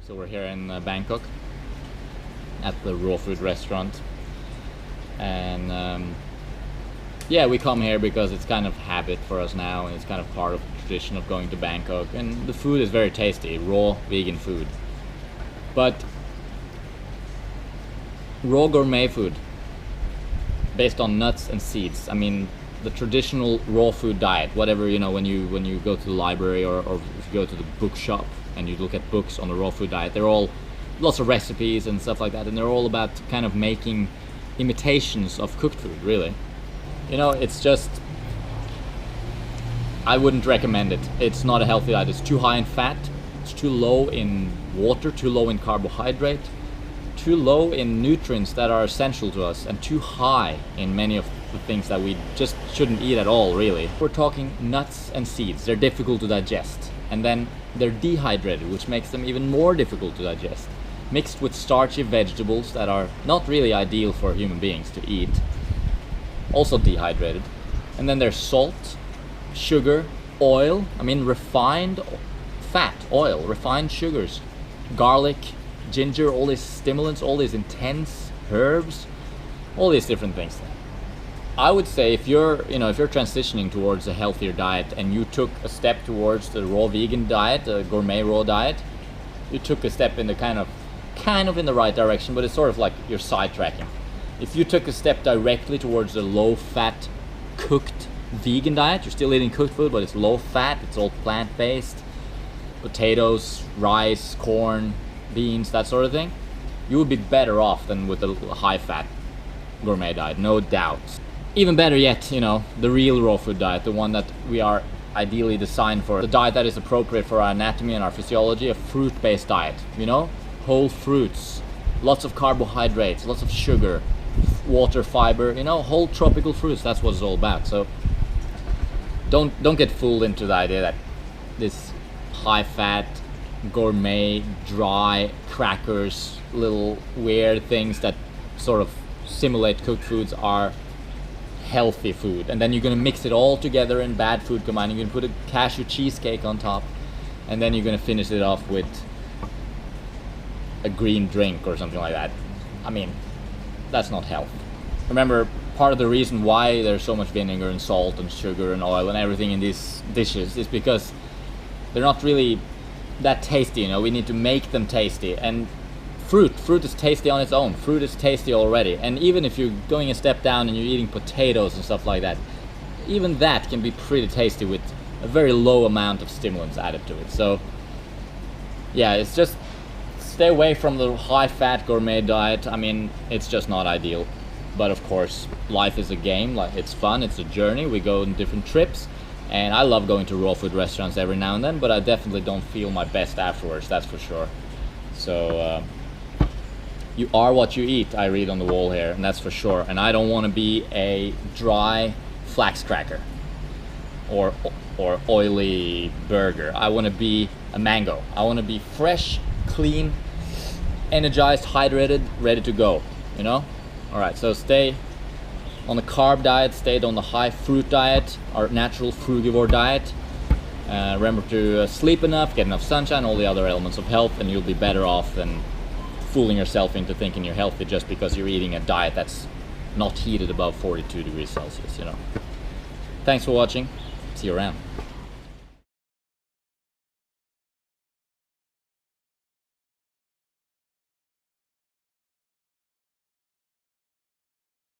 So we're here in Bangkok at the raw food restaurant, and yeah, we come here because it's kind of habit for us now, and it's kind of part of the tradition of going to Bangkok, and the food is very tasty, raw vegan food. But raw gourmet food based on nuts and seeds. I mean, the traditional raw food diet, whatever, you know, when you go to the library or if you go to the bookshop and you look at books on the raw food diet, they're all lots of recipes and stuff like that, and they're all about kind of making imitations of cooked food, really. You know, it's just, I wouldn't recommend it. It's not a healthy diet. It's too high in fat, it's too low in water, too low in carbohydrate, too low in nutrients that are essential to us, and too high in many of the things that we just shouldn't eat at all, really. We're talking nuts and seeds. They're difficult to digest, and then they're dehydrated, which makes them even more difficult to digest, mixed with starchy vegetables that are not really ideal for human beings to eat, also dehydrated. And then there's salt, sugar, oil, I mean refined fat, oil, refined sugars, garlic, ginger, all these stimulants, all these intense herbs, all these different things. I would say if you're transitioning towards a healthier diet and you took a step towards the raw vegan diet, the gourmet raw diet, you took a step in the kind of in the right direction, but it's sort of like you're sidetracking. If you took a step directly towards the low fat cooked vegan diet, you're still eating cooked food, but it's low fat, it's all plant-based, potatoes, rice, corn, beans, that sort of thing, you would be better off than with a high fat gourmet diet, no doubt. Even better yet, you know, the real raw food diet, the one that we are ideally designed for, the diet that is appropriate for our anatomy and our physiology, a fruit-based diet, you know, whole fruits, lots of carbohydrates, lots of sugar, water, fiber, you know, whole tropical fruits. That's what it's all about. So don't get fooled into the idea that this high-fat gourmet dry crackers, little weird things that sort of simulate cooked foods are healthy food, and then you're gonna mix it all together in bad food combined. You're gonna put a cashew cheesecake on top, and then you're gonna finish it off with a green drink or something like that. I mean, that's not health. Remember, part of the reason why there's so much vinegar and salt and sugar and oil and everything in these dishes is because they're not really that tasty, you know. We need to make them tasty. And fruit is tasty on its own. Fruit is tasty already. And even if you're going a step down and you're eating potatoes and stuff like that, even that can be pretty tasty with a very low amount of stimulants added to it. So yeah, it's just stay away from the high fat gourmet diet. I mean, it's just not ideal. But of course, life is a game, like it's fun, it's a journey. We go on different trips, and I love going to raw food restaurants every now and then, but I definitely don't feel my best afterwards, that's for sure. So you are what you eat, I read on the wall here, and that's for sure. And I don't want to be a dry flax cracker or oily burger. I want to be a mango. I want to be fresh, clean, energized, hydrated, ready to go, you know? All right, so stay on the carb diet, stay on the high fruit diet, our natural frugivore diet. Remember to sleep enough, get enough sunshine, all the other elements of health, and you'll be better off than fooling yourself into thinking you're healthy just because you're eating a diet that's not heated above 42 degrees Celsius, you know. Thanks for watching. See you around.